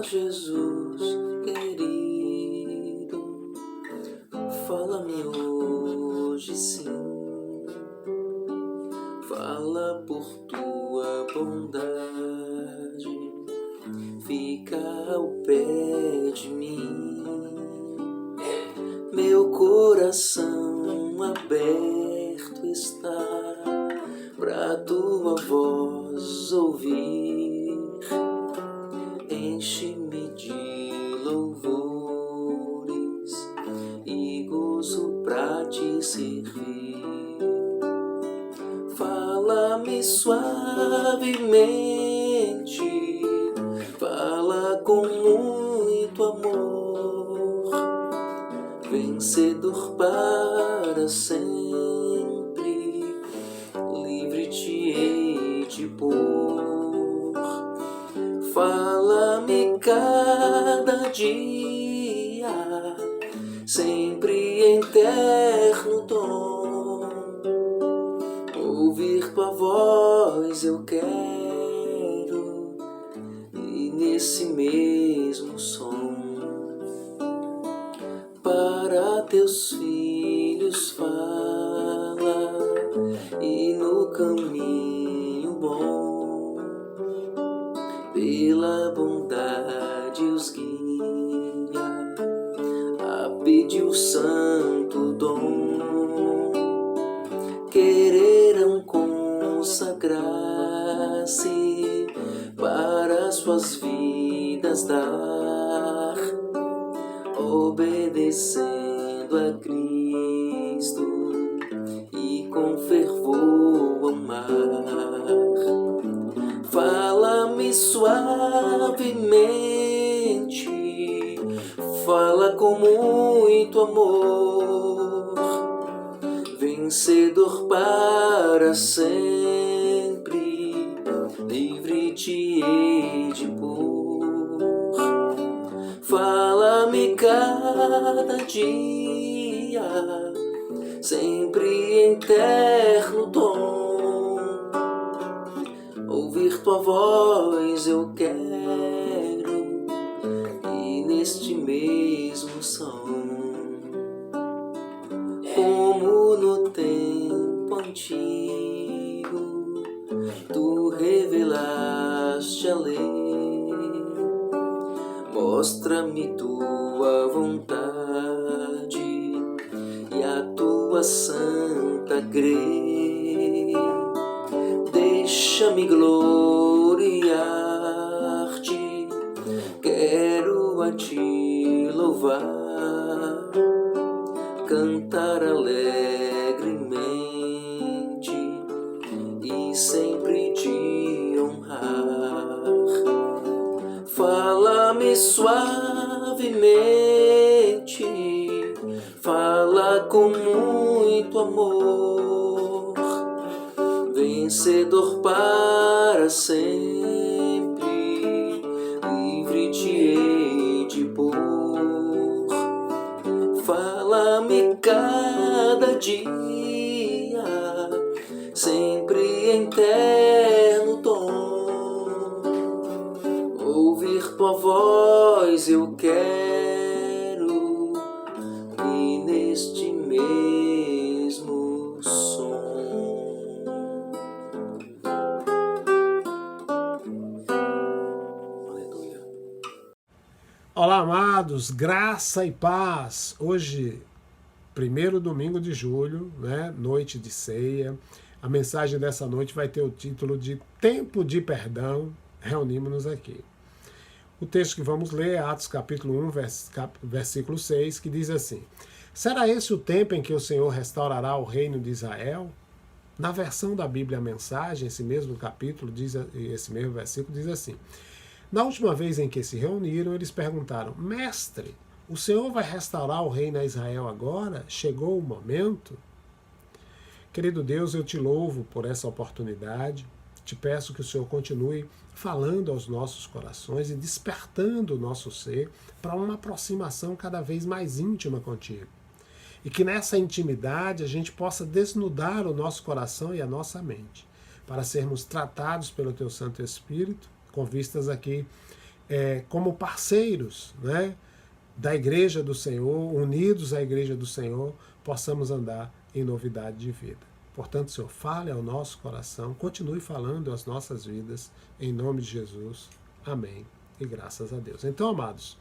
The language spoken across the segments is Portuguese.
Jesus querido, fala-me hoje sim, fala por tua bondade, fica ao pé de mim, meu coração aberto está pra tua voz ouvir, enche-me de louvores e gozo pra te servir. Fala-me suavemente, fala com muito amor, vencedor para sempre, livre te hei de pôr. Fala-me cada dia, sempre em terno tom, ouvir tua voz eu quero, e nesse mesmo som, para teus filhos fala, e no caminho bom, pela bondade os guia, a pedir o santo dom, quererão consagrar-se para suas vidas dar, obedecendo a Cristo e com fervor amar. Fala-me suavemente, fala com muito amor, vencedor para sempre, livre te hei de pôr. Fala-me cada dia, sempre em terno tom, ouvir tua voz eu quero, e neste mesmo som, como no tempo antigo, tu revelaste a lei, mostra-me tua vontade e a tua santa grei, deixa-me gloriar-te, quero a ti louvar, cantar alegremente e sempre te honrar. Fala-me suavemente, fala com muito amor, vencedor para sempre, livre te hei de pôr. Fala-me cada dia, sempre em terno tom, ouvir tua voz eu quero, e neste mesmo som. Aleluia. Olá, amados, graça e paz. Hoje, primeiro domingo de julho, né, noite de ceia. A mensagem dessa noite vai ter o título de Tempo de Perdão. Reunimos-nos aqui. O texto que vamos ler é Atos capítulo 1, versículo 6, que diz assim: será esse o tempo em que o Senhor restaurará o reino de Israel? Na versão da Bíblia, a mensagem, esse mesmo capítulo, esse mesmo versículo diz assim: na última vez em que se reuniram, eles perguntaram: mestre, o Senhor vai restaurar o reino a Israel agora? Chegou o momento? Querido Deus, eu te louvo por essa oportunidade. Te peço que o Senhor continue falando aos nossos corações e despertando o nosso ser para uma aproximação cada vez mais íntima contigo. E que nessa intimidade a gente possa desnudar o nosso coração e a nossa mente, para sermos tratados pelo Teu Santo Espírito, com vistas aqui como parceiros, né, da Igreja do Senhor, unidos à Igreja do Senhor, possamos andar em novidade de vida. Portanto, Senhor, fale ao nosso coração, continue falando às nossas vidas, em nome de Jesus. Amém. E graças a Deus. Então, amados,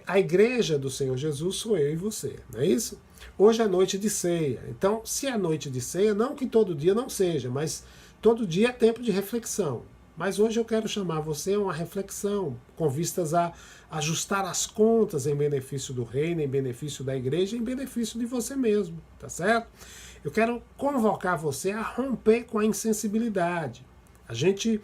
a Igreja do Senhor Jesus sou eu e você, não é isso? Hoje é noite de ceia. Então, se é noite de ceia, não que todo dia não seja, mas todo dia é tempo de reflexão. Mas hoje eu quero chamar você a uma reflexão, com vistas a ajustar as contas em benefício do reino, em benefício da igreja, em benefício de você mesmo, tá certo? Eu quero convocar você a romper com a insensibilidade. A gente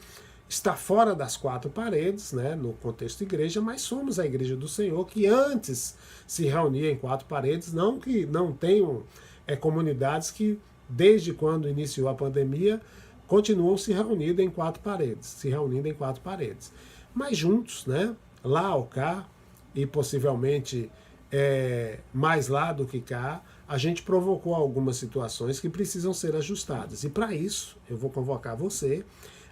está fora das quatro paredes, né, no contexto de igreja, mas somos a Igreja do Senhor, que antes se reunia em quatro paredes, não que não tenham comunidades que, desde quando iniciou a pandemia, continuam se reunindo em quatro paredes, mas juntos, né, lá ou cá, e possivelmente mais lá do que cá, a gente provocou algumas situações que precisam ser ajustadas. E para isso, eu vou convocar você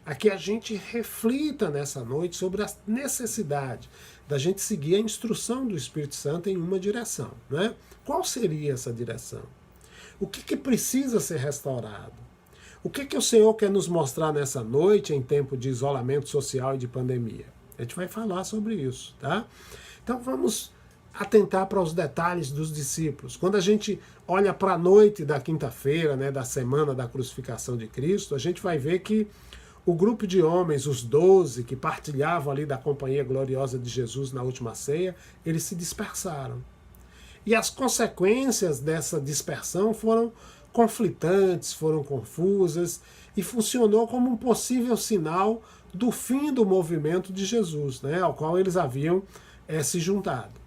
a que a gente reflita nessa noite sobre a necessidade da gente seguir a instrução do Espírito Santo em uma direção, né? Qual seria essa direção? O que precisa ser restaurado? O que o Senhor quer nos mostrar nessa noite, em tempo de isolamento social e de pandemia? A gente vai falar sobre isso, tá? Então vamos atentar para os detalhes dos discípulos. Quando a gente olha para a noite da quinta-feira, né, da semana da crucificação de Cristo, a gente vai ver que o grupo de homens, os 12, que partilhavam ali da companhia gloriosa de Jesus na última ceia, eles se dispersaram. E as consequências dessa dispersão foram conflitantes, foram confusas, e funcionou como um possível sinal do fim do movimento de Jesus, né, ao qual eles haviam se juntado.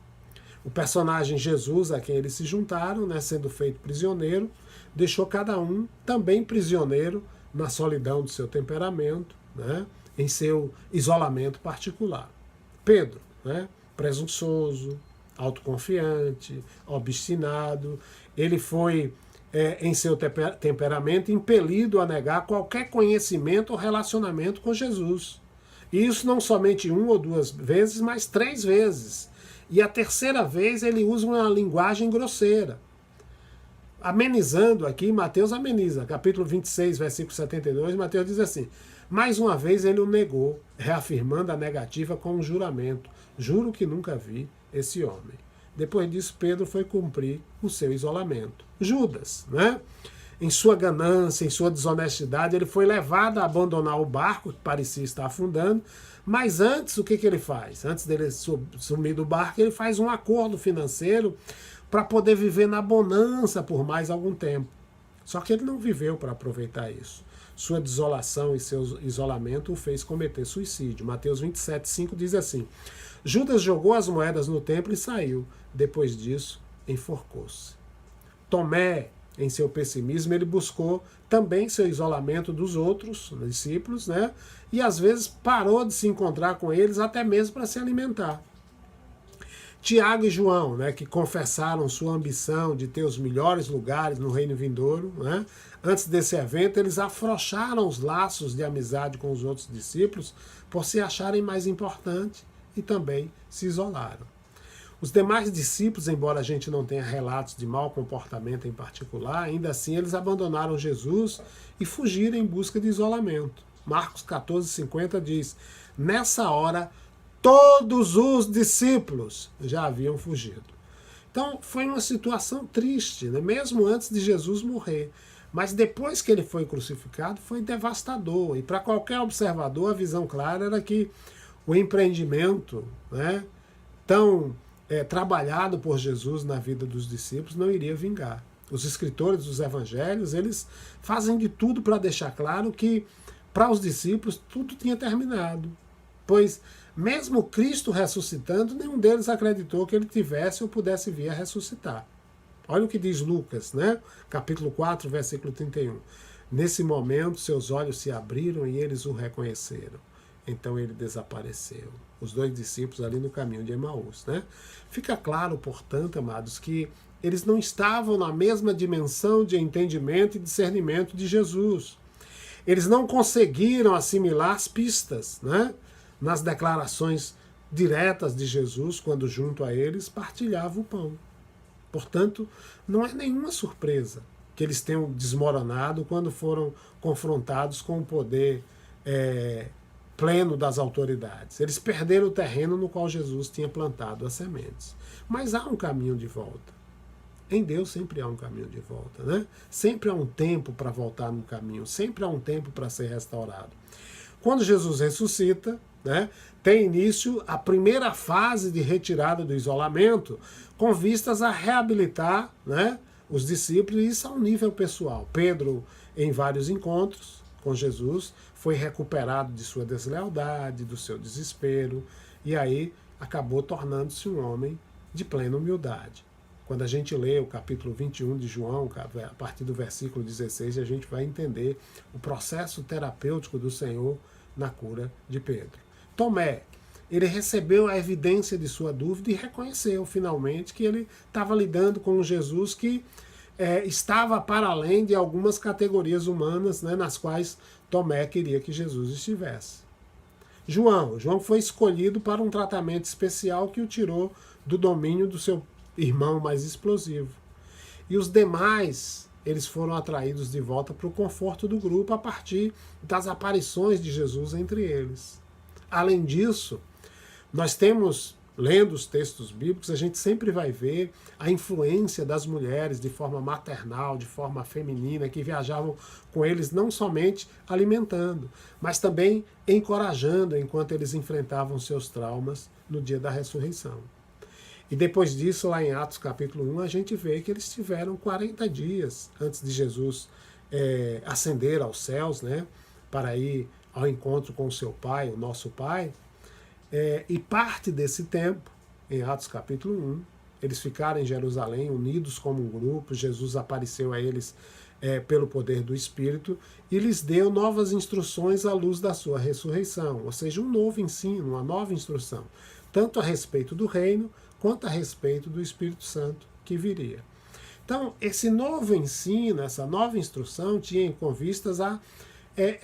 O personagem Jesus, a quem eles se juntaram, né, sendo feito prisioneiro, deixou cada um também prisioneiro na solidão do seu temperamento, né, em seu isolamento particular. Pedro, né, presunçoso, autoconfiante, obstinado, ele foi, em seu temperamento, impelido a negar qualquer conhecimento ou relacionamento com Jesus. E isso não somente uma ou duas vezes, mas 3 vezes. E a terceira vez ele usa uma linguagem grosseira. Amenizando aqui, Mateus ameniza, capítulo 26, versículo 72, Mateus diz assim: mais uma vez ele o negou, reafirmando a negativa com um juramento: juro que nunca vi esse homem. Depois disso, Pedro foi cumprir o seu isolamento. Judas, né? Em sua ganância, em sua desonestidade, ele foi levado a abandonar o barco que parecia estar afundando, mas antes, o que ele faz? Antes dele sumir do barco, ele faz um acordo financeiro para poder viver na bonança por mais algum tempo. Só que ele não viveu para aproveitar isso. Sua desolação e seu isolamento o fez cometer suicídio. Mateus 27, 5 diz assim: Judas jogou as moedas no templo e saiu. Depois disso, enforcou-se. Tomé, em seu pessimismo, ele buscou também seu isolamento dos outros discípulos, né? E às vezes parou de se encontrar com eles até mesmo para se alimentar. Tiago e João, né, que confessaram sua ambição de ter os melhores lugares no reino vindouro, né? Antes desse evento, eles afrouxaram os laços de amizade com os outros discípulos por se acharem mais importantes e também se isolaram. Os demais discípulos, embora a gente não tenha relatos de mau comportamento em particular, ainda assim eles abandonaram Jesus e fugiram em busca de isolamento. Marcos 14,50 diz: nessa hora, todos os discípulos já haviam fugido. Então foi uma situação triste, né? Mesmo antes de Jesus morrer. Mas depois que ele foi crucificado, foi devastador. E para qualquer observador, a visão clara era que o empreendimento, né, tão trabalhado por Jesus na vida dos discípulos não iria vingar. Os escritores dos evangelhos, eles fazem de tudo para deixar claro que para os discípulos tudo tinha terminado. Pois mesmo Cristo ressuscitando, nenhum deles acreditou que ele tivesse ou pudesse vir a ressuscitar. Olha o que diz Lucas, né? Capítulo 4, versículo 31. Nesse momento, seus olhos se abriram e eles o reconheceram. Então ele desapareceu. Os 2 discípulos ali no caminho de Emaús, né? Fica claro, portanto, amados, que eles não estavam na mesma dimensão de entendimento e discernimento de Jesus. Eles não conseguiram assimilar as pistas, né, nas declarações diretas de Jesus, quando junto a eles partilhava o pão. Portanto, não é nenhuma surpresa que eles tenham desmoronado quando foram confrontados com o poder pleno das autoridades. Eles perderam o terreno no qual Jesus tinha plantado as sementes. Mas há um caminho de volta. Em Deus sempre há um caminho de volta, né? Sempre há um tempo para voltar no caminho, sempre há um tempo para ser restaurado. Quando Jesus ressuscita, né, tem início a primeira fase de retirada do isolamento, com vistas a reabilitar, né, os discípulos, e isso a um nível pessoal. Pedro, em vários encontros com Jesus, foi recuperado de sua deslealdade, do seu desespero, e aí acabou tornando-se um homem de plena humildade. Quando a gente lê o capítulo 21 de João, a partir do versículo 16, a gente vai entender o processo terapêutico do Senhor na cura de Pedro. Tomé, ele recebeu a evidência de sua dúvida e reconheceu finalmente que ele estava lidando com um Jesus que estava para além de algumas categorias humanas, né, nas quais Tomé queria que Jesus estivesse. João foi escolhido para um tratamento especial que o tirou do domínio do seu irmão mais explosivo. E os demais, eles foram atraídos de volta para o conforto do grupo a partir das aparições de Jesus entre eles. Além disso, nós temos, lendo os textos bíblicos, a gente sempre vai ver a influência das mulheres de forma maternal, de forma feminina, que viajavam com eles não somente alimentando, mas também encorajando enquanto eles enfrentavam seus traumas no dia da ressurreição. E depois disso, lá em Atos capítulo 1, a gente vê que eles tiveram 40 dias antes de Jesus ascender aos céus, né, para ir ao encontro com o seu Pai, o nosso Pai. E parte desse tempo, em Atos capítulo 1, eles ficaram em Jerusalém unidos como um grupo. Jesus apareceu a eles pelo poder do Espírito e lhes deu novas instruções à luz da sua ressurreição, ou seja, um novo ensino, uma nova instrução, tanto a respeito do reino, quanto a respeito do Espírito Santo que viria. Então, esse novo ensino, essa nova instrução, tinha com vistas a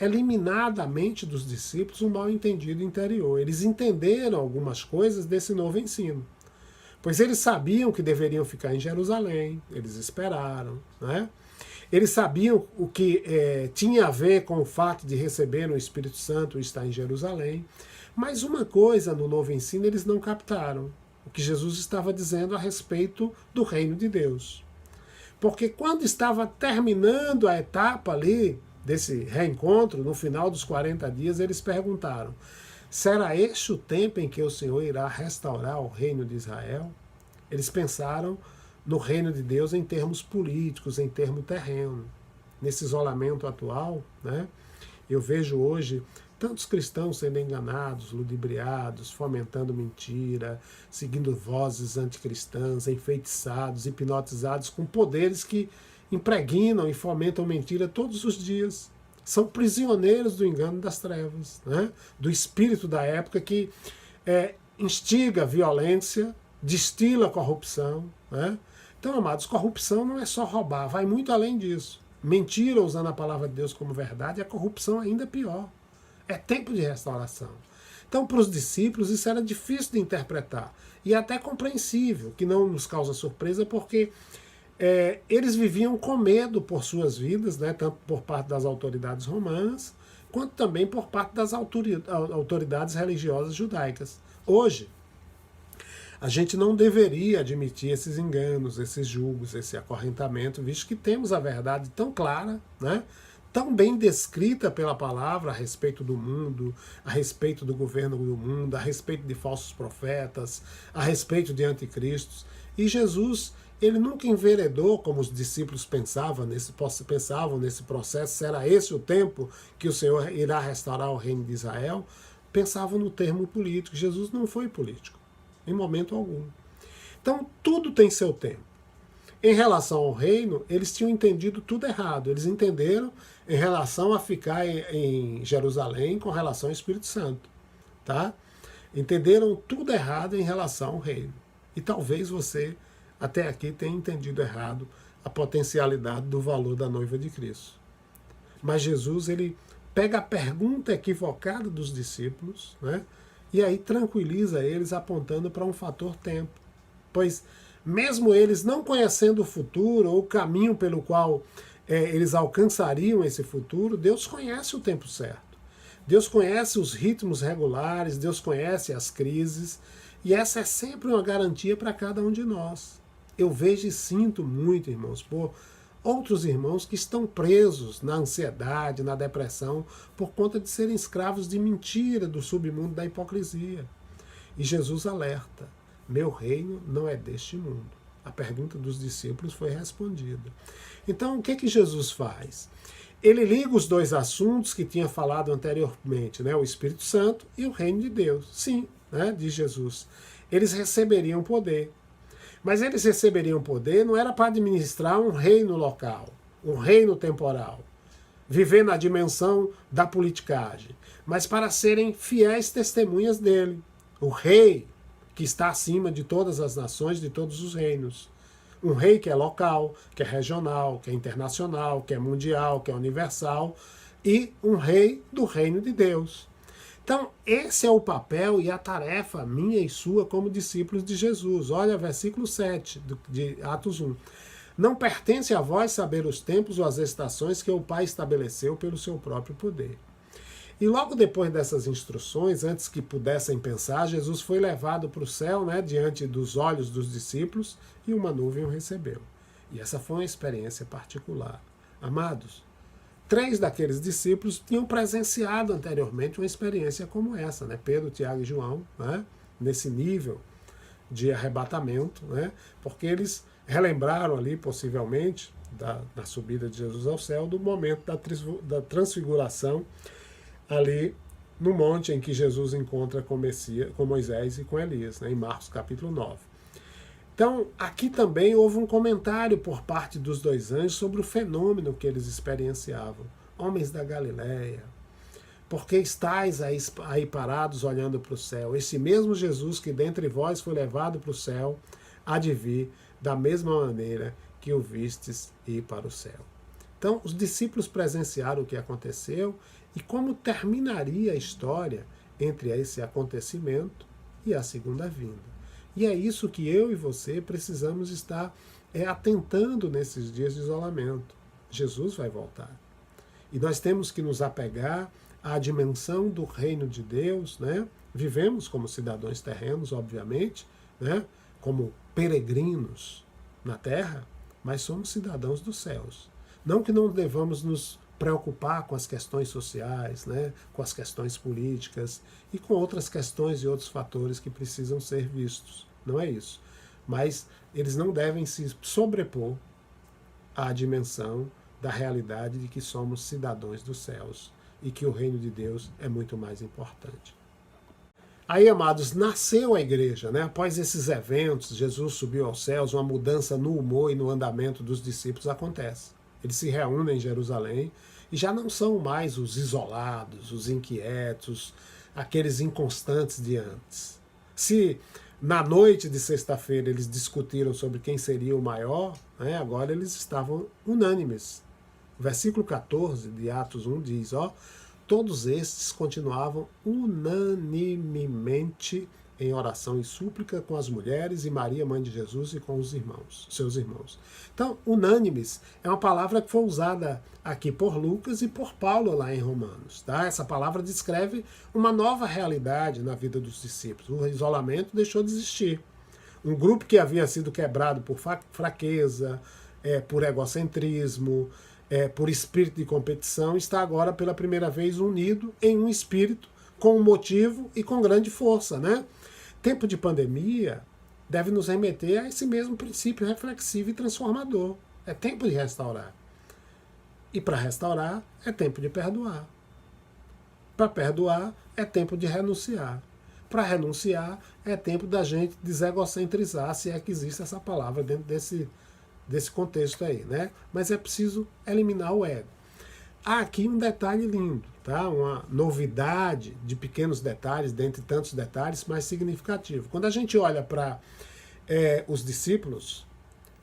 eliminar da mente dos discípulos um mal-entendido interior. Eles entenderam algumas coisas desse novo ensino, pois eles sabiam que deveriam ficar em Jerusalém, eles esperaram, né? Eles sabiam o que tinha a ver com o fato de receber o Espírito Santo e estar em Jerusalém, mas uma coisa no novo ensino eles não captaram: o que Jesus estava dizendo a respeito do reino de Deus. Porque quando estava terminando a etapa ali desse reencontro, no final dos 40 dias, eles perguntaram: será este o tempo em que o Senhor irá restaurar o reino de Israel? Eles pensaram no reino de Deus em termos políticos, em termo terreno. Nesse isolamento atual, né, eu vejo hoje tantos cristãos sendo enganados, ludibriados, fomentando mentira, seguindo vozes anticristãs, enfeitiçados, hipnotizados com poderes que impregnam e fomentam mentira todos os dias. São prisioneiros do engano das trevas, né? Do espírito da época que instiga violência, destila corrupção, né? Então, amados, corrupção não é só roubar, vai muito além disso. Mentira, usando a palavra de Deus como verdade, a corrupção ainda é pior. É tempo de restauração. Então, para os discípulos, isso era difícil de interpretar. E até compreensível, que não nos causa surpresa, porque eles viviam com medo por suas vidas, né, tanto por parte das autoridades romanas, quanto também por parte das autoridades religiosas judaicas. Hoje, a gente não deveria admitir esses enganos, esses julgos, esse acorrentamento, visto que temos a verdade tão clara, né, tão bem descrita pela palavra a respeito do mundo, a respeito do governo do mundo, a respeito de falsos profetas, a respeito de anticristos. E Jesus, ele nunca enveredou como os discípulos pensavam nesse processo: será esse o tempo que o Senhor irá restaurar o reino de Israel? Pensavam no termo político. Jesus não foi político, em momento algum. Então, tudo tem seu tempo. Em relação ao reino, eles tinham entendido tudo errado. Eles entenderam em relação a ficar em Jerusalém com relação ao Espírito Santo. Tá? Entenderam tudo errado em relação ao reino. E talvez você, até aqui, tenha entendido errado a potencialidade do valor da noiva de Cristo. Mas Jesus, ele pega a pergunta equivocada dos discípulos, né, E aí tranquiliza eles apontando para um fator tempo. Pois mesmo eles não conhecendo o futuro ou o caminho pelo qual eles alcançariam esse futuro, Deus conhece o tempo certo. Deus conhece os ritmos regulares, Deus conhece as crises, e essa é sempre uma garantia para cada um de nós. Eu vejo e sinto muito, irmãos, por outros irmãos que estão presos na ansiedade, na depressão, por conta de serem escravos de mentira, do submundo da hipocrisia. E Jesus alerta: meu reino não é deste mundo. A pergunta dos discípulos foi respondida. Então, o que Jesus faz? Ele liga os dois assuntos que tinha falado anteriormente, né? O Espírito Santo e o reino de Deus. Sim, né? Diz Jesus. Eles receberiam poder. Mas eles receberiam poder não era para administrar um reino local, um reino temporal, viver na dimensão da politicagem, mas para serem fiéis testemunhas dele, o rei que está acima de todas as nações, de todos os reinos. Um rei que é local, que é regional, que é internacional, que é mundial, que é universal, e um rei do reino de Deus. Então, esse é o papel e a tarefa minha e sua como discípulos de Jesus. Olha, versículo 7 de Atos 1. Não pertence a vós saber os tempos ou as estações que o Pai estabeleceu pelo seu próprio poder. E logo depois dessas instruções, antes que pudessem pensar, Jesus foi levado para o céu, né, diante dos olhos dos discípulos, e uma nuvem o recebeu. E essa foi uma experiência particular. Amados, 3 daqueles discípulos tinham presenciado anteriormente uma experiência como essa, né? Pedro, Tiago e João, né? Nesse nível de arrebatamento, né? Porque eles relembraram ali, possivelmente, da subida de Jesus ao céu, do momento da transfiguração, ali no monte em que Jesus encontra com Moisés e com Elias, né? Em Marcos capítulo 9. Então, aqui também houve um comentário por parte dos 2 anjos sobre o fenômeno que eles experienciavam. Homens da Galileia, por que estáis aí parados olhando para o céu? Esse mesmo Jesus que dentre vós foi levado para o céu, há de vir da mesma maneira que o vistes ir para o céu. Então, os discípulos presenciaram o que aconteceu e como terminaria a história entre esse acontecimento e a segunda vinda. E é isso que eu e você precisamos estar atentando nesses dias de isolamento. Jesus vai voltar. E nós temos que nos apegar à dimensão do reino de Deus, né? Vivemos como cidadãos terrenos, obviamente, né? Como peregrinos na terra, mas somos cidadãos dos céus. Não que não devamos nos preocupar com as questões sociais, né? Com as questões políticas e com outras questões e outros fatores que precisam ser vistos. Não é isso. Mas eles não devem se sobrepor à dimensão da realidade de que somos cidadãos dos céus e que o reino de Deus é muito mais importante. Aí, amados, nasceu a igreja, né? Após esses eventos, Jesus subiu aos céus, uma mudança no humor e no andamento dos discípulos acontece. Eles se reúnem em Jerusalém e já não são mais os isolados, os inquietos, aqueles inconstantes de antes. Se na noite de sexta-feira eles discutiram sobre quem seria o maior, né, agora eles estavam unânimes. O versículo 14 de Atos 1 diz, todos estes continuavam unanimemente em oração e súplica com as mulheres e Maria, mãe de Jesus, e com os irmãos, seus irmãos. Então, unânimes é uma palavra que foi usada aqui por Lucas e por Paulo lá em Romanos. Tá? Essa palavra descreve uma nova realidade na vida dos discípulos. O isolamento deixou de existir. Um grupo que havia sido quebrado por fraqueza, por egocentrismo, por espírito de competição, está agora pela primeira vez unido em um espírito com um motivo e com grande força, né? Tempo de pandemia deve nos remeter a esse mesmo princípio reflexivo e transformador. É tempo de restaurar. E para restaurar é tempo de perdoar. Para perdoar é tempo de renunciar. Para renunciar é tempo da gente desegocentrizar, se é que existe essa palavra dentro desse contexto aí, né? Mas é preciso eliminar o ego. Há aqui um detalhe lindo, tá? Uma novidade de pequenos detalhes, dentre tantos detalhes, mas significativo. Quando a gente olha para os discípulos,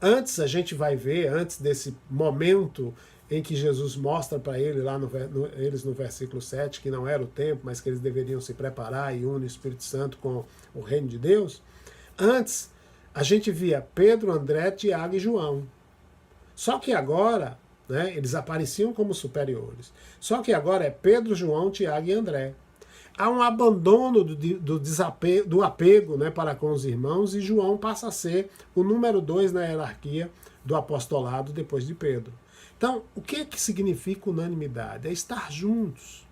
Antes, a gente vai ver, antes desse momento em que Jesus mostra para ele lá eles no versículo 7 que não era o tempo, mas que eles deveriam se preparar e une o Espírito Santo com o reino de Deus. Antes, a gente via Pedro, André, Tiago e João. Só que agora, né, eles apareciam como superiores. Só que agora é Pedro, João, Tiago e André. Há um abandono do apego, né, para com os irmãos, e João passa a ser o número 2 na hierarquia do apostolado depois de Pedro. Então, o que significa unanimidade? É estar juntos.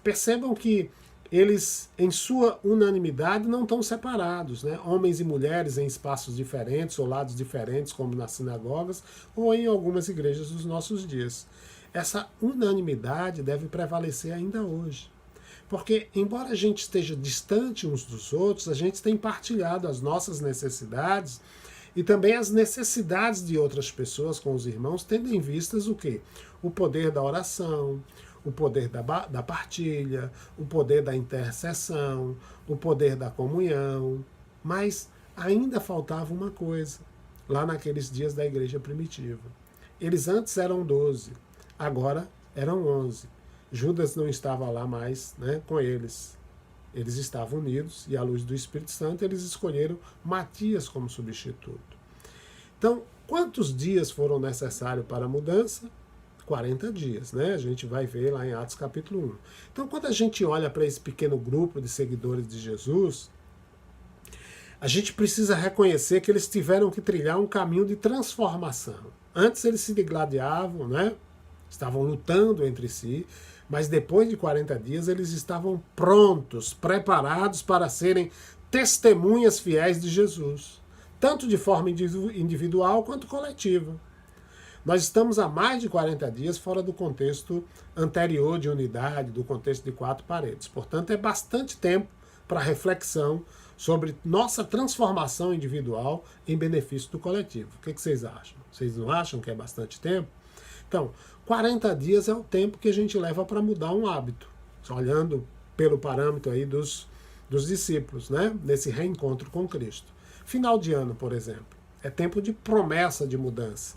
Percebam que eles, em sua unanimidade, não estão separados, né? Homens e mulheres em espaços diferentes ou lados diferentes, como nas sinagogas ou em algumas igrejas dos nossos dias. Essa unanimidade deve prevalecer ainda hoje. Porque, embora a gente esteja distante uns dos outros, a gente tem partilhado as nossas necessidades e também as necessidades de outras pessoas com os irmãos, tendo em vistas o quê? O poder da oração, o poder da partilha, o poder da intercessão, o poder da comunhão. Mas ainda faltava uma coisa, lá naqueles dias da igreja primitiva. Eles antes eram 12, agora eram 11. Judas não estava lá mais, né, com eles. Eles estavam unidos e, à luz do Espírito Santo, eles escolheram Matias como substituto. Então, quantos dias foram necessários para a mudança? 40 dias, né? A gente vai ver lá em Atos capítulo 1. Então, quando a gente olha para esse pequeno grupo de seguidores de Jesus, a gente precisa reconhecer que eles tiveram que trilhar um caminho de transformação. Antes eles se degladiavam, né? Estavam lutando entre si, mas depois de 40 dias eles estavam prontos, preparados para serem testemunhas fiéis de Jesus, tanto de forma individual quanto coletiva. Nós estamos há mais de 40 dias fora do contexto anterior de unidade, do contexto de 4 paredes. Portanto, é bastante tempo para reflexão sobre nossa transformação individual em benefício do coletivo. O que vocês acham? Vocês não acham que é bastante tempo? Então, 40 dias é o tempo que a gente leva para mudar um hábito, olhando pelo parâmetro aí dos discípulos, né? Nesse reencontro com Cristo. Final de ano, por exemplo, é tempo de promessa de mudança.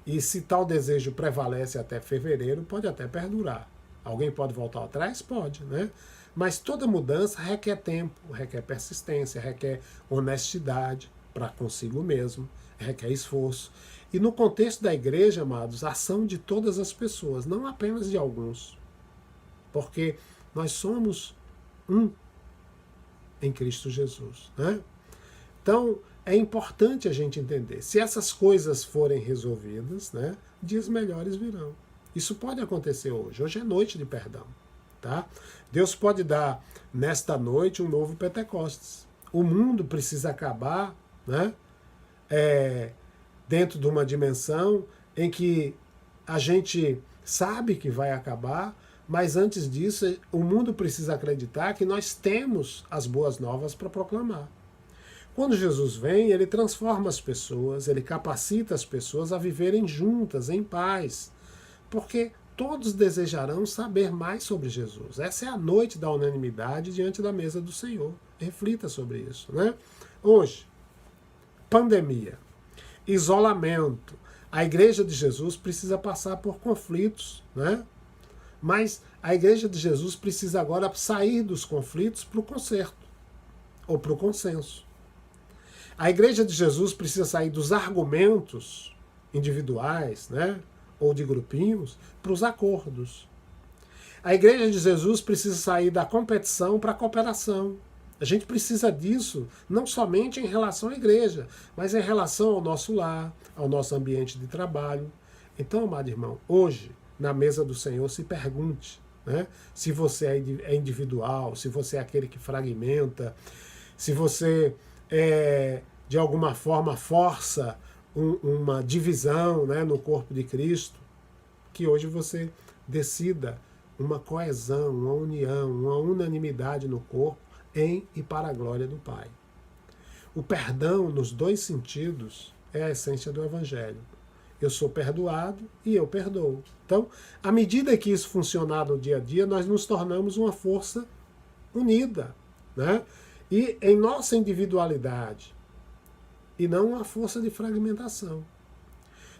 E se tal desejo prevalece até fevereiro, pode até perdurar. Alguém pode voltar atrás? Pode, né? Mas toda mudança requer tempo, requer persistência, requer honestidade para consigo mesmo, requer esforço. E no contexto da igreja, amados, a ação de todas as pessoas, não apenas de alguns. Porque nós somos um em Cristo Jesus, né? Então, é importante a gente entender. Se essas coisas forem resolvidas, né, dias melhores virão. Isso pode acontecer hoje. Hoje é noite de perdão. Tá? Deus pode dar, nesta noite, um novo Pentecostes. O mundo precisa acabar, né, dentro de uma dimensão em que a gente sabe que vai acabar, mas antes disso, o mundo precisa acreditar que nós temos as boas novas para proclamar. Quando Jesus vem, ele transforma as pessoas, ele capacita as pessoas a viverem juntas, em paz, porque todos desejarão saber mais sobre Jesus. Essa é a noite da unanimidade diante da mesa do Senhor. Reflita sobre isso, né? Hoje, pandemia, isolamento. A igreja de Jesus precisa passar por conflitos, né? Mas a igreja de Jesus precisa agora sair dos conflitos para o conserto, ou para o consenso. A igreja de Jesus precisa sair dos argumentos individuais, né, ou de grupinhos, para os acordos. A igreja de Jesus precisa sair da competição para a cooperação. A gente precisa disso não somente em relação à igreja, mas em relação ao nosso lar, ao nosso ambiente de trabalho. Então, amado irmão, hoje, na mesa do Senhor, se pergunte, né, se você é individual, se você é aquele que fragmenta, se você de alguma forma força uma divisão, né, no corpo de Cristo, que hoje você decida uma coesão, uma união, uma unanimidade no corpo em e para a glória do Pai. O perdão, nos dois sentidos, é a essência do Evangelho. Eu sou perdoado e eu perdoo. Então, à medida que isso funcionar no dia a dia, nós nos tornamos uma força unida, né? E em nossa individualidade, e não uma força de fragmentação.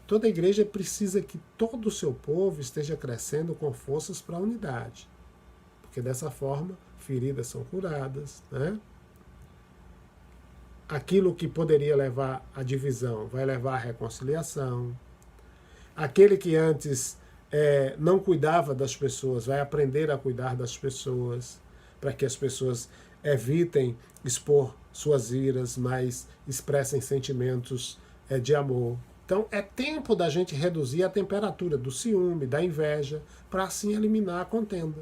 Toda igreja precisa que todo o seu povo esteja crescendo com forças para a unidade, porque dessa forma feridas são curadas, né? Aquilo que poderia levar à divisão vai levar à reconciliação. Aquele que antes não cuidava das pessoas vai aprender a cuidar das pessoas, para que as pessoas evitem expor suas iras, mas expressem sentimentos de amor. Então é tempo da gente reduzir a temperatura do ciúme, da inveja, para assim eliminar a contenda.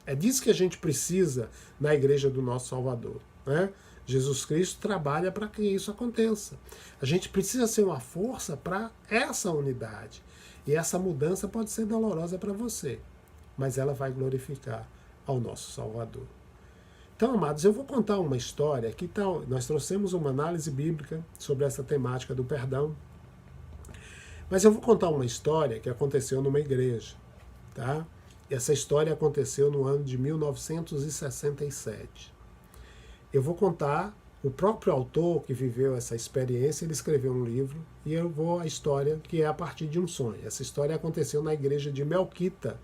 É disso que a gente precisa na igreja do nosso Salvador, né? Jesus Cristo trabalha para que isso aconteça. A gente precisa ser uma força para essa unidade. E essa mudança pode ser dolorosa para você, mas ela vai glorificar ao nosso Salvador. Então, amados, eu vou contar uma história. Aqui tá, nós trouxemos uma análise bíblica sobre essa temática do perdão. Mas eu vou contar uma história que aconteceu numa igreja, tá? E essa história aconteceu no ano de 1967. Eu vou contar, o próprio autor que viveu essa experiência, ele escreveu um livro, e eu vou a história que é a partir de um sonho. Essa história aconteceu na igreja de Melquita,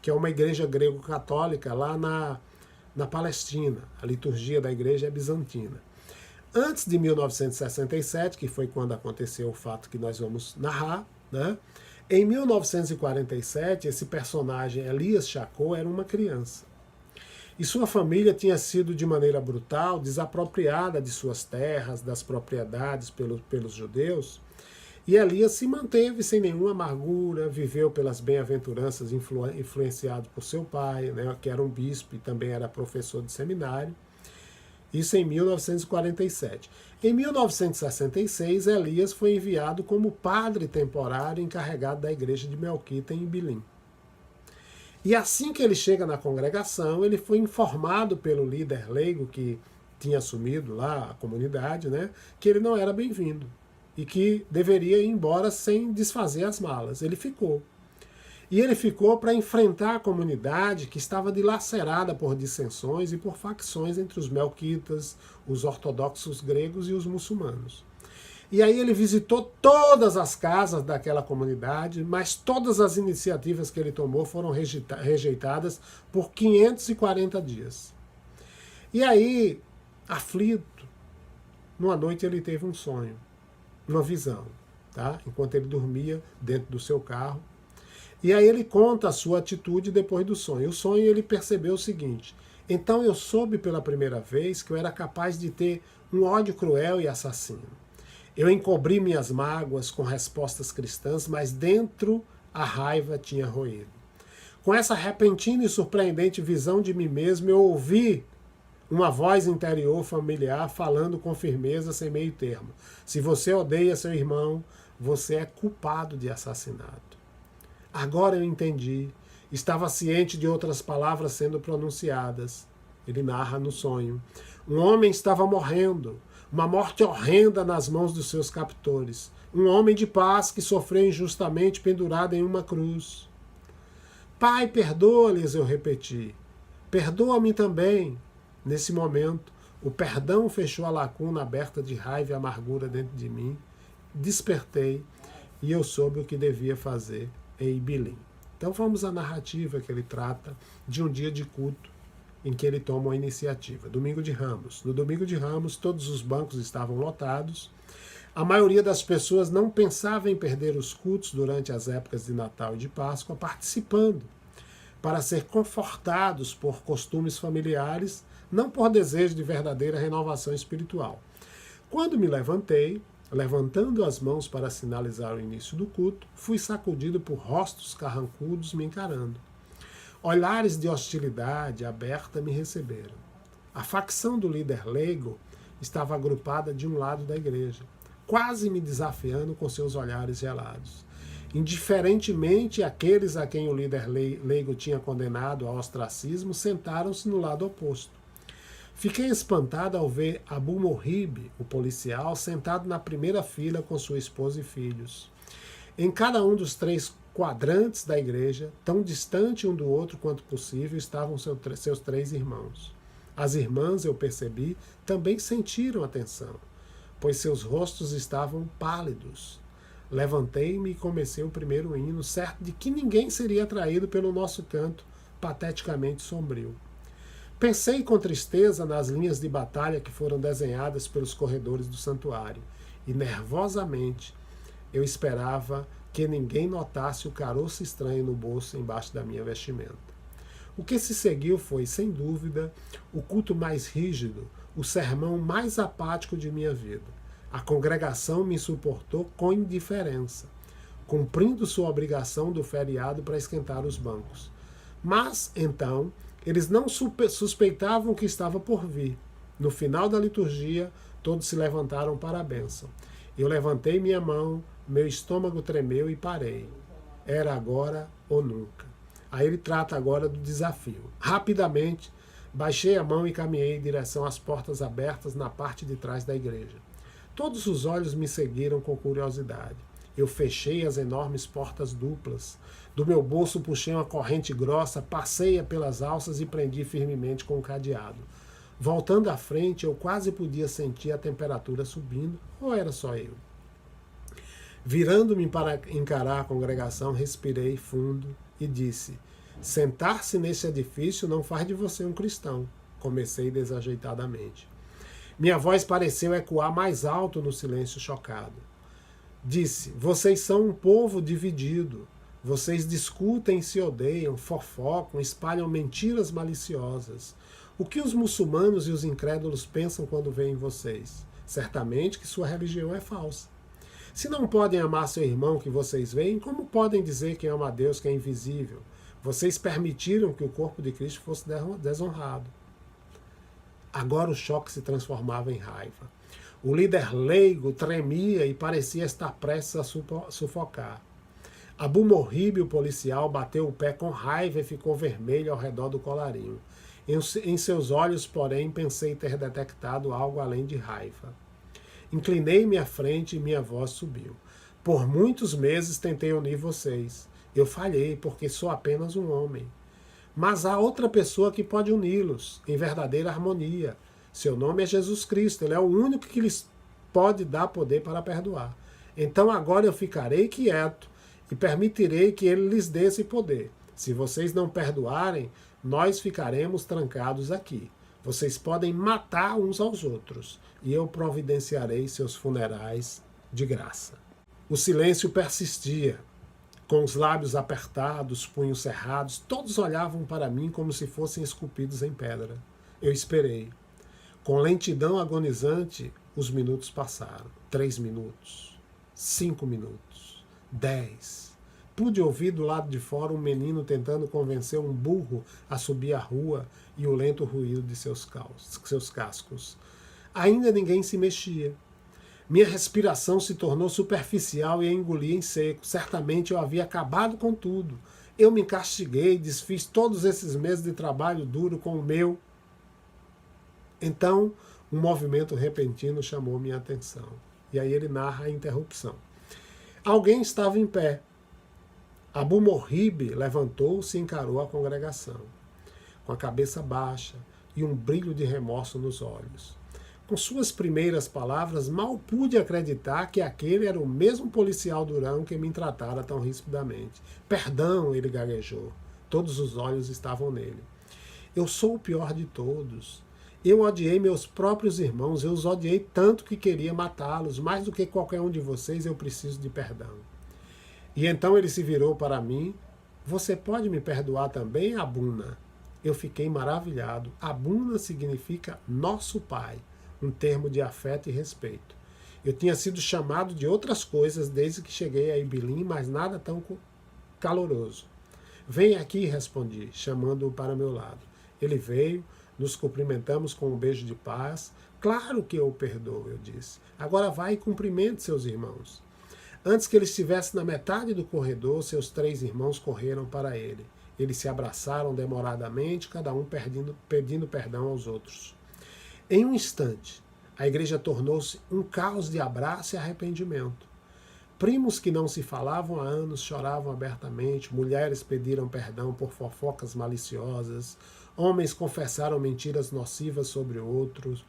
que é uma igreja grego-católica lá na Palestina. A liturgia da igreja é bizantina. Antes de 1967, que foi quando aconteceu o fato que nós vamos narrar, né? Em 1947, esse personagem, Elias Chacô, era uma criança. E sua família tinha sido, de maneira brutal, desapropriada de suas terras, das propriedades pelos judeus. E Elias se manteve sem nenhuma amargura, viveu pelas bem-aventuranças influenciado por seu pai, né, que era um bispo e também era professor de seminário. Isso em 1947. Em 1966, Elias foi enviado como padre temporário encarregado da igreja de Melquita em Bilim. E assim que ele chega na congregação, ele foi informado pelo líder leigo que tinha assumido lá a comunidade, né, que ele não era bem-vindo e que deveria ir embora sem desfazer as malas. Ele ficou. E ele ficou para enfrentar a comunidade que estava dilacerada por dissensões e por facções entre os melquitas, os ortodoxos gregos e os muçulmanos. E aí ele visitou todas as casas daquela comunidade, mas todas as iniciativas que ele tomou foram rejeitadas por 540 dias. E aí, aflito, numa noite ele teve um sonho, uma visão, tá? Enquanto ele dormia dentro do seu carro. E aí ele conta a sua atitude depois do sonho. O sonho ele percebeu o seguinte: então eu soube pela primeira vez que eu era capaz de ter um ódio cruel e assassino. Eu encobri minhas mágoas com respostas cristãs, mas dentro a raiva tinha roído. Com essa repentina e surpreendente visão de mim mesmo, eu ouvi uma voz interior familiar falando com firmeza, sem meio termo: se você odeia seu irmão, você é culpado de assassinato. Agora eu entendi. Estava ciente de outras palavras sendo pronunciadas. Ele narra no sonho. Um homem estava morrendo. Uma morte horrenda nas mãos dos seus captores. Um homem de paz que sofreu injustamente pendurado em uma cruz. Pai, perdoa-lhes, eu repeti. Perdoa-me também. Nesse momento, o perdão fechou a lacuna aberta de raiva e amargura dentro de mim. Despertei e eu soube o que devia fazer em Bilim. Então vamos à narrativa que ele trata de um dia de culto em que ele toma uma iniciativa. Domingo de Ramos. No domingo de Ramos, todos os bancos estavam lotados. A maioria das pessoas não pensava em perder os cultos durante as épocas de Natal e de Páscoa, participando, para ser confortados por costumes familiares, não por desejo de verdadeira renovação espiritual. Quando me levantei, levantando as mãos para sinalizar o início do culto, fui sacudido por rostos carrancudos me encarando. Olhares de hostilidade aberta me receberam. A facção do líder leigo estava agrupada de um lado da igreja, quase me desafiando com seus olhares gelados. Indiferentemente, aqueles a quem o líder leigo tinha condenado ao ostracismo sentaram-se no lado oposto. Fiquei espantado ao ver Abu Morrib, o policial, sentado na primeira fila com sua esposa e filhos. Em cada um dos 3 quadrantes da igreja, tão distante um do outro quanto possível, estavam seus 3 irmãos. As irmãs, eu percebi, também sentiram a tensão. pois seus rostos estavam pálidos. Levantei-me e comecei o primeiro hino, certo de que ninguém seria atraído pelo nosso canto pateticamente sombrio. Pensei com tristeza nas linhas de batalha que foram desenhadas pelos corredores do santuário, e nervosamente eu esperava que ninguém notasse o caroço estranho no bolso embaixo da minha vestimenta. O que se seguiu foi, sem dúvida, o culto mais rígido, o sermão mais apático de minha vida. A congregação me suportou com indiferença, cumprindo sua obrigação do feriado para esquentar os bancos. Mas, então, eles não suspeitavam o que estava por vir. No final da liturgia, todos se levantaram para a bênção. Eu levantei minha mão, meu estômago tremeu e parei. Era agora ou nunca. Aí ele trata agora do desafio. Rapidamente, baixei a mão e caminhei em direção às portas abertas na parte de trás da igreja. Todos os olhos me seguiram com curiosidade. Eu fechei as enormes portas duplas. Do meu bolso puxei uma corrente grossa, passei-a pelas alças e prendi firmemente com um cadeado. Voltando à frente, eu quase podia sentir a temperatura subindo, ou era só eu? Virando-me para encarar a congregação, respirei fundo e disse: sentar-se nesse edifício não faz de você um cristão. Comecei desajeitadamente. Minha voz pareceu ecoar mais alto no silêncio chocado. Disse: vocês são um povo dividido. Vocês discutem e se odeiam, fofocam, espalham mentiras maliciosas. O que os muçulmanos e os incrédulos pensam quando veem vocês? Certamente que sua religião é falsa. Se não podem amar seu irmão que vocês veem, como podem dizer que ama a Deus que é invisível? Vocês permitiram que o corpo de Cristo fosse desonrado. Agora o choque se transformava em raiva. O líder leigo tremia e parecia estar prestes a sufocar. Abu Morrib, o policial, bateu o pé com raiva e ficou vermelho ao redor do colarinho. Em seus olhos, porém, pensei ter detectado algo além de raiva. Inclinei-me à frente e minha voz subiu. Por muitos meses tentei unir vocês. Eu falhei porque sou apenas um homem. Mas há outra pessoa que pode uni-los em verdadeira harmonia. Seu nome é Jesus Cristo. Ele é o único que lhes pode dar poder para perdoar. Então agora eu ficarei quieto e permitirei que ele lhes dê esse poder. Se vocês não perdoarem, nós ficaremos trancados aqui. Vocês podem matar uns aos outros e eu providenciarei seus funerais de graça. O silêncio persistia. Com os lábios apertados, punhos cerrados, todos olhavam para mim como se fossem esculpidos em pedra. Eu esperei. Com lentidão agonizante, os minutos passaram. 3 minutos, 5 minutos, 10. Pude ouvir do lado de fora um menino tentando convencer um burro a subir a rua e o lento ruído de seus cascos. Ainda ninguém se mexia. Minha respiração se tornou superficial e engoli em seco. Certamente eu havia acabado com tudo. Eu me castiguei, desfiz todos esses meses de trabalho duro com o meu. Então, um movimento repentino chamou minha atenção. E aí ele narra a interrupção. Alguém estava em pé. Abu Morrib levantou-se e encarou a congregação, com a cabeça baixa e um brilho de remorso nos olhos. Com suas primeiras palavras, mal pude acreditar que aquele era o mesmo policial durão que me tratara tão rispidamente. Perdão, ele gaguejou. Todos os olhos estavam nele. Eu sou o pior de todos. Eu odiei meus próprios irmãos, eu os odiei tanto que queria matá-los. Mais do que qualquer um de vocês, eu preciso de perdão. E então ele se virou para mim. Você pode me perdoar também, Abuna? Eu fiquei maravilhado. Abuna significa nosso pai, um termo de afeto e respeito. Eu tinha sido chamado de outras coisas desde que cheguei a Ibilim, mas nada tão caloroso. Vem aqui, respondi, chamando-o para meu lado. Ele veio, nos cumprimentamos com um beijo de paz. Claro que eu o perdoo, eu disse. Agora vai e cumprimente seus irmãos. Antes que ele estivesse na metade do corredor, seus 3 irmãos correram para ele. Eles se abraçaram demoradamente, cada um pedindo perdão aos outros. Em um instante, a igreja tornou-se um caos de abraço e arrependimento. Primos que não se falavam há anos choravam abertamente, mulheres pediram perdão por fofocas maliciosas, homens confessaram mentiras nocivas sobre outros,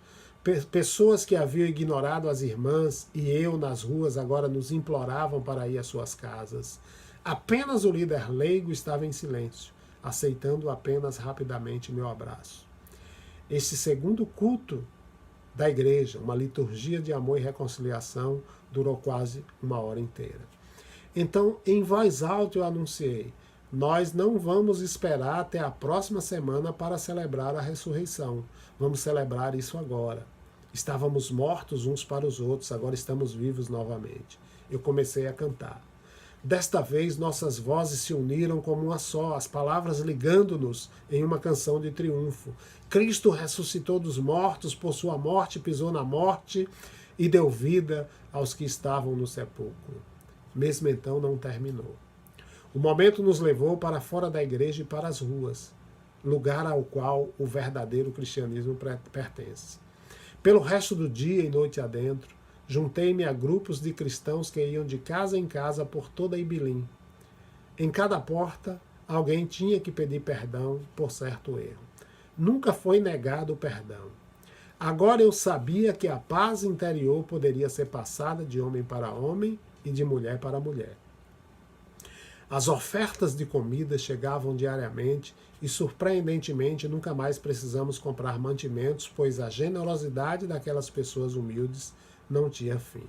Pessoas que haviam ignorado as irmãs e eu nas ruas agora nos imploravam para ir às suas casas. Apenas o líder leigo estava em silêncio, aceitando apenas rapidamente meu abraço. Este segundo culto da igreja, uma liturgia de amor e reconciliação, durou quase 1 hora inteira. Então, em voz alta eu anunciei: nós não vamos esperar até a próxima semana para celebrar a ressurreição. Vamos celebrar isso agora. Estávamos mortos uns para os outros, agora estamos vivos novamente. Eu comecei a cantar. Desta vez, nossas vozes se uniram como uma só, as palavras ligando-nos em uma canção de triunfo. Cristo ressuscitou dos mortos, por sua morte pisou na morte e deu vida aos que estavam no sepulcro. Mesmo então não terminou. O momento nos levou para fora da igreja e para as ruas, lugar ao qual o verdadeiro cristianismo pertence. Pelo resto do dia e noite adentro, juntei-me a grupos de cristãos que iam de casa em casa por toda Ibilim. Em cada porta, alguém tinha que pedir perdão por certo erro. Nunca foi negado o perdão. Agora eu sabia que a paz interior poderia ser passada de homem para homem e de mulher para mulher. As ofertas de comida chegavam diariamente e, surpreendentemente, nunca mais precisamos comprar mantimentos, pois a generosidade daquelas pessoas humildes não tinha fim.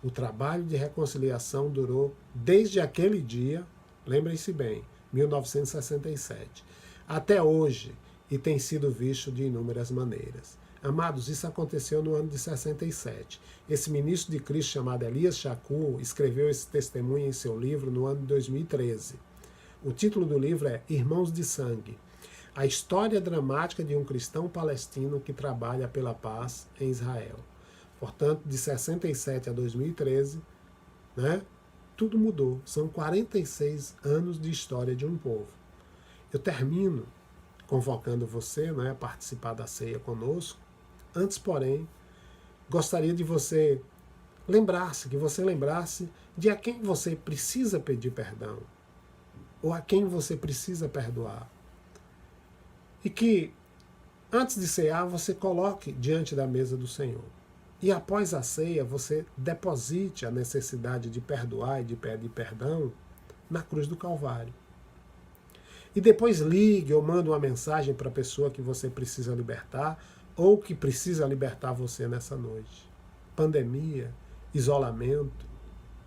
O trabalho de reconciliação durou desde aquele dia, lembrem-se bem, 1967, até hoje, e tem sido visto de inúmeras maneiras. Amados, isso aconteceu no ano de 67. Esse ministro de Cristo chamado Elias Shakur escreveu esse testemunho em seu livro no ano de 2013. O título do livro é Irmãos de Sangue, a história dramática de um cristão palestino que trabalha pela paz em Israel. Portanto, de 67 a 2013, tudo mudou. São 46 anos de história de um povo. Eu termino convocando você a participar da ceia conosco. Antes, porém, gostaria de você lembrasse de a quem você precisa pedir perdão, ou a quem você precisa perdoar. E que, antes de cear, você coloque diante da mesa do Senhor. E após a ceia, você deposite a necessidade de perdoar e de pedir perdão na cruz do Calvário. E depois ligue ou mande uma mensagem para a pessoa que você precisa libertar ou que precisa libertar você nessa noite. Pandemia, isolamento,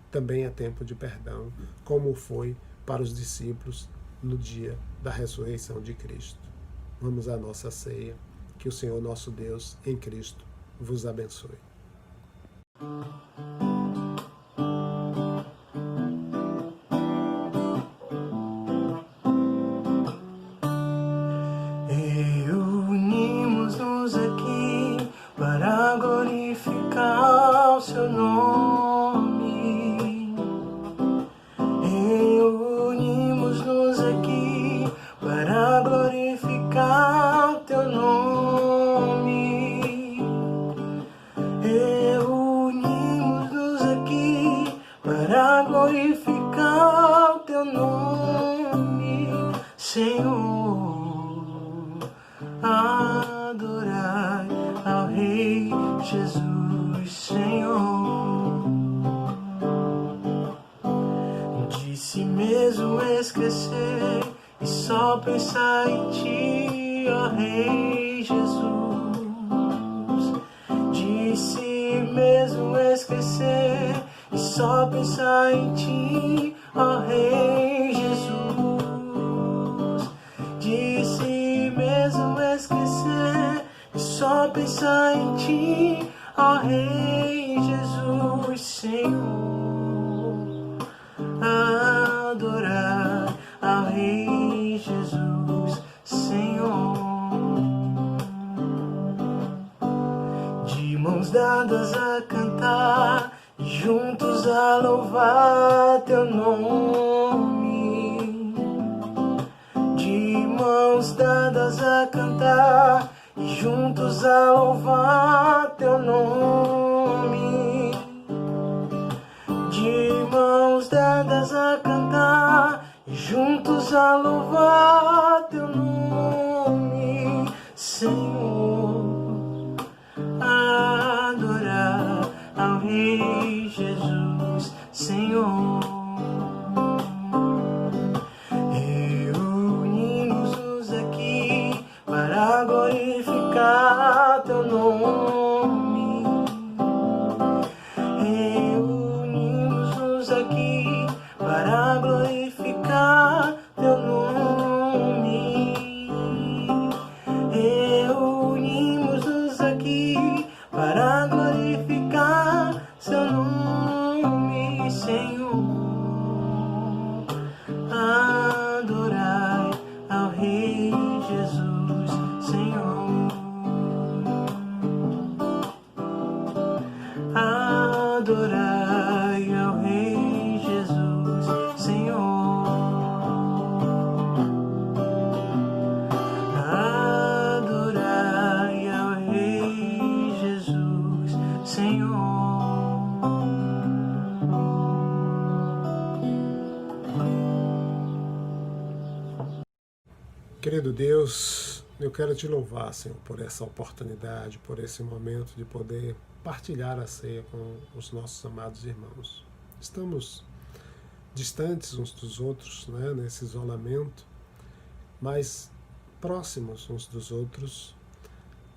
também é tempo de perdão, como foi para os discípulos no dia da ressurreição de Cristo. Vamos à nossa ceia. Que o Senhor nosso Deus, em Cristo, vos abençoe. Reunimos-nos aqui para glorificar o seu nome. Reunimos-nos aqui para glorificar o teu nome. Reunimos-nos aqui para glorificar o teu nome, Senhor. Adorai ao Rei Jesus, Senhor. De si mesmo esquecer e só pensar em ti, ó Rei Jesus. De si mesmo esquecer e só pensar em ti, ó Rei Jesus. De si mesmo esquecer e só pensar em ti, ó Rei Jesus, Senhor. Adorar ao Rei Jesus, Senhor. De mãos dadas a cantar e juntos a louvar teu nome. De mãos dadas a cantar e juntos a louvar teu nome. De mãos dadas a cantar e juntos a louvar teu nome, Senhor. Querido Deus, eu quero te louvar, Senhor, por essa oportunidade, por esse momento de poder partilhar a ceia com os nossos amados irmãos. Estamos distantes uns dos outros, né, nesse isolamento, mas próximos uns dos outros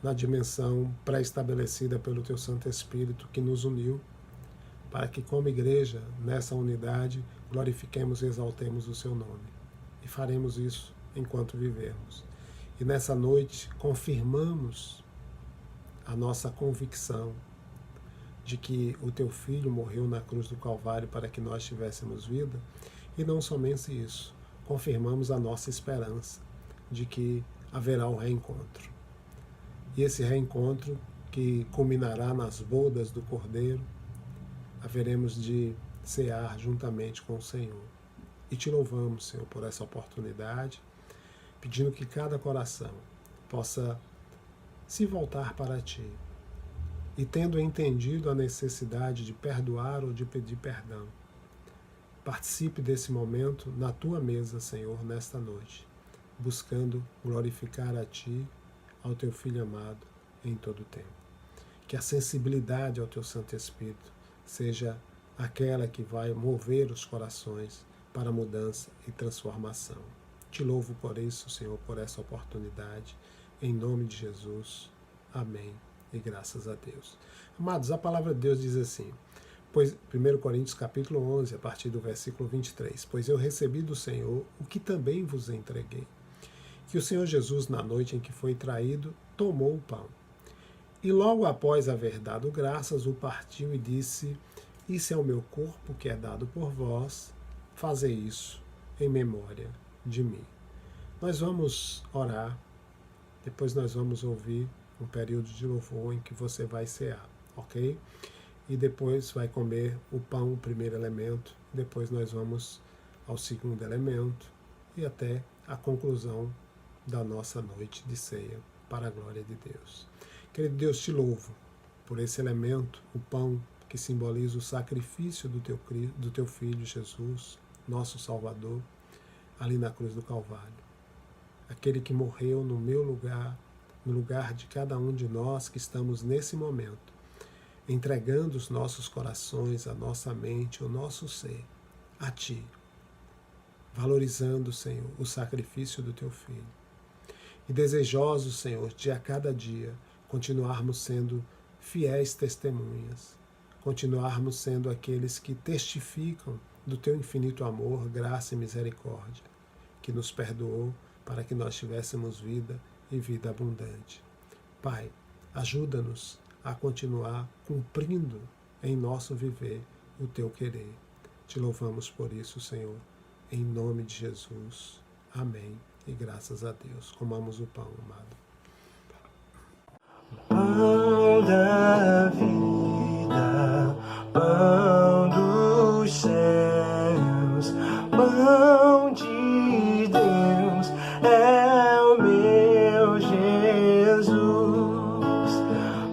na dimensão pré-estabelecida pelo Teu Santo Espírito que nos uniu, para que como igreja, nessa unidade, glorifiquemos e exaltemos o Seu nome. E faremos isso enquanto vivermos. E nessa noite confirmamos a nossa convicção de que o Teu Filho morreu na cruz do Calvário para que nós tivéssemos vida, e não somente isso, confirmamos a nossa esperança de que haverá um reencontro. E esse reencontro que culminará nas bodas do Cordeiro, haveremos de cear juntamente com o Senhor. E te louvamos, Senhor, por essa oportunidade, pedindo que cada coração possa se voltar para Ti e tendo entendido a necessidade de perdoar ou de pedir perdão, participe desse momento na Tua mesa, Senhor, nesta noite, buscando glorificar a Ti, ao Teu Filho amado, em todo o tempo. Que a sensibilidade ao Teu Santo Espírito seja aquela que vai mover os corações para mudança e transformação. Te louvo por isso, Senhor, por essa oportunidade, em nome de Jesus. Amém. E graças a Deus. Amados, a palavra de Deus diz assim, pois 1 Coríntios capítulo 11, a partir do versículo 23, pois eu recebi do Senhor o que também vos entreguei, que o Senhor Jesus, na noite em que foi traído, tomou o pão, e logo após haver dado graças, o partiu e disse, isso é o meu corpo que é dado por vós, fazei isso em memória de mim. Nós vamos orar, depois nós vamos ouvir um período de louvor em que você vai cear, ok? E depois vai comer o pão, o primeiro elemento, depois nós vamos ao segundo elemento e até a conclusão da nossa noite de ceia, para a glória de Deus. Querido Deus, te louvo por esse elemento, o pão, que simboliza o sacrifício do teu Filho Jesus, nosso Salvador, ali na cruz do Calvário. Aquele que morreu no meu lugar, no lugar de cada um de nós que estamos nesse momento, entregando os nossos corações, a nossa mente, o nosso ser, a Ti, valorizando, Senhor, o sacrifício do Teu Filho. E desejosos, Senhor, de a cada dia continuarmos sendo fiéis testemunhas, continuarmos sendo aqueles que testificam do Teu infinito amor, graça e misericórdia, que nos perdoou para que nós tivéssemos vida e vida abundante. Pai, ajuda-nos a continuar cumprindo em nosso viver o Teu querer. Te louvamos por isso, Senhor, em nome de Jesus. Amém. E graças a Deus. Comamos o pão, amado. Pão da vida, pão dos céus, pão de Deus, é o meu Jesus.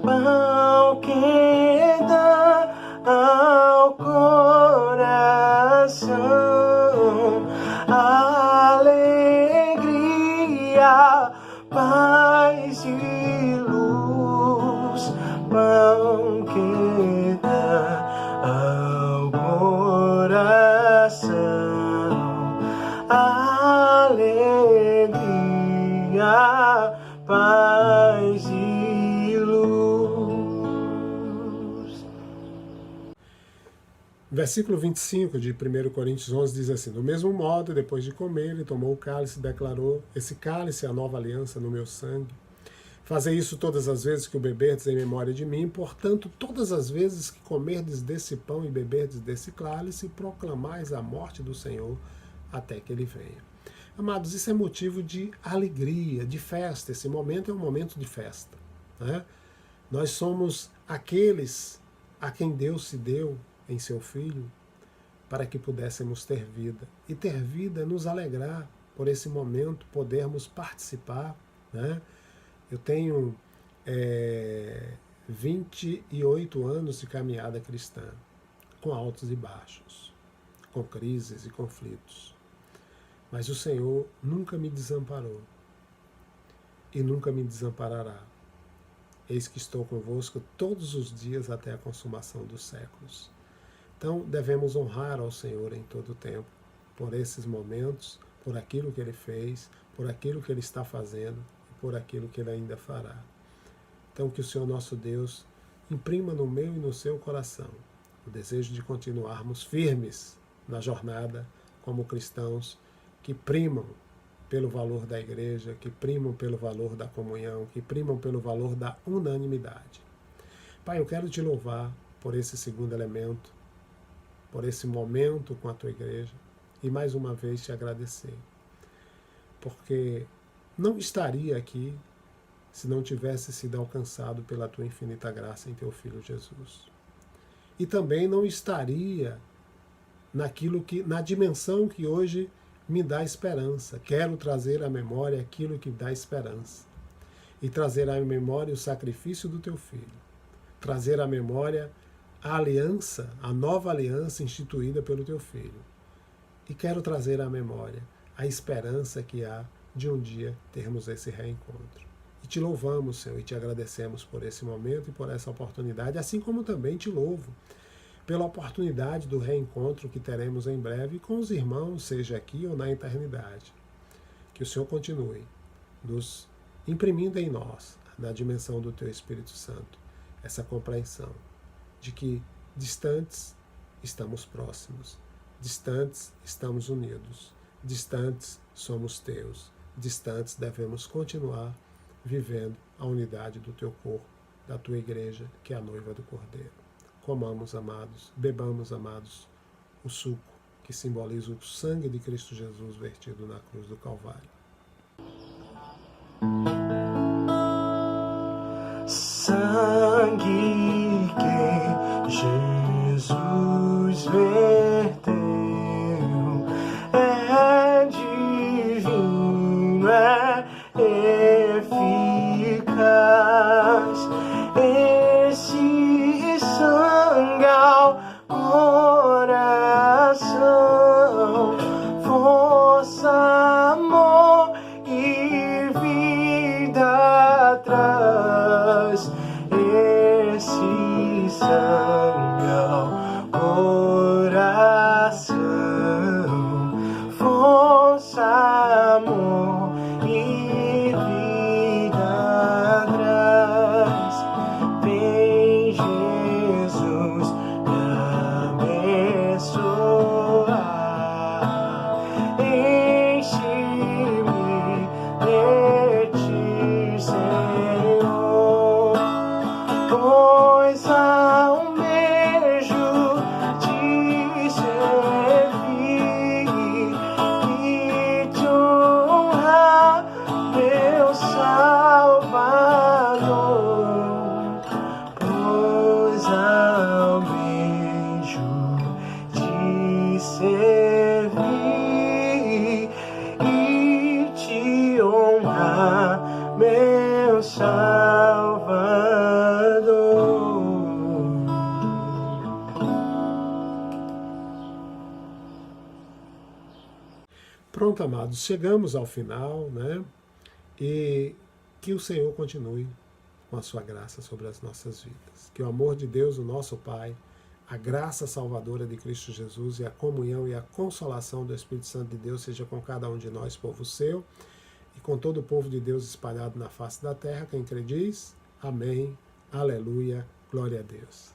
Pão que dá ao coração alegria, paz e luz, pão que dá ao coração alegria, paz e luz. Versículo 25 de 1 Coríntios 11 diz assim, do mesmo modo, depois de comer, ele tomou o cálice e declarou, esse cálice é a nova aliança no meu sangue. Fazei isso todas as vezes que o beberdes em memória de mim, portanto, todas as vezes que comerdes desse pão e beberdes desse cálice, proclamais a morte do Senhor até que ele venha. Amados, isso é motivo de alegria, de festa. Esse momento é um momento de festa, né? Nós somos aqueles a quem Deus se deu em seu Filho para que pudéssemos ter vida. E ter vida é nos alegrar por esse momento, podermos participar, né? Eu tenho 28 anos de caminhada cristã, com altos e baixos, com crises e conflitos. Mas o Senhor nunca me desamparou. e nunca me desamparará. Eis que estou convosco todos os dias até a consumação dos séculos. Então, devemos honrar ao Senhor em todo o tempo, por esses momentos, por aquilo que Ele fez, por aquilo que Ele está fazendo e por aquilo que Ele ainda fará. Então, que o Senhor nosso Deus imprima no meu e no seu coração o desejo de continuarmos firmes na jornada como cristãos que primam pelo valor da igreja, que primam pelo valor da comunhão, que primam pelo valor da unanimidade. Pai, eu quero te louvar por esse segundo elemento, por esse momento com a tua igreja e mais uma vez te agradecer, porque não estaria aqui se não tivesse sido alcançado pela tua infinita graça em teu Filho Jesus. E também não estaria na dimensão que hoje me dá esperança. Quero trazer à memória aquilo que dá esperança. E trazer à memória o sacrifício do teu Filho. Trazer à memória a aliança, a nova aliança instituída pelo teu Filho. E quero trazer à memória a esperança que há de um dia termos esse reencontro. E te louvamos, Senhor, e te agradecemos por esse momento e por essa oportunidade, assim como também te louvo pela oportunidade do reencontro que teremos em breve com os irmãos, seja aqui ou na eternidade. Que o Senhor continue nos imprimindo em nós, na dimensão do teu Espírito Santo, essa compreensão de que distantes estamos próximos, distantes estamos unidos, distantes somos teus, distantes devemos continuar vivendo a unidade do teu corpo, da tua igreja, que é a noiva do Cordeiro. Comamos, amados, bebamos, amados, o suco que simboliza o sangue de Cristo Jesus vertido na cruz do Calvário. Sangue que Jesus verteu é divino, é eficaz. Esse sangue ao coração, força, amor e vida traz. Esse sangue ao coração, força, amor e vida traz. Vem Jesus me abençoar, enche-me de ti, Senhor, pois almejo te servir e te honrar, meu Salvador, pois almejo te servir e te honrar, meu Salvador. Pronto, amados, chegamos ao final, né? E que o Senhor continue com a sua graça sobre as nossas vidas. Que o amor de Deus, o nosso Pai, a graça salvadora de Cristo Jesus e a comunhão e a consolação do Espírito Santo de Deus seja com cada um de nós, povo seu, e com todo o povo de Deus espalhado na face da terra. Quem crê diz, amém, aleluia, glória a Deus.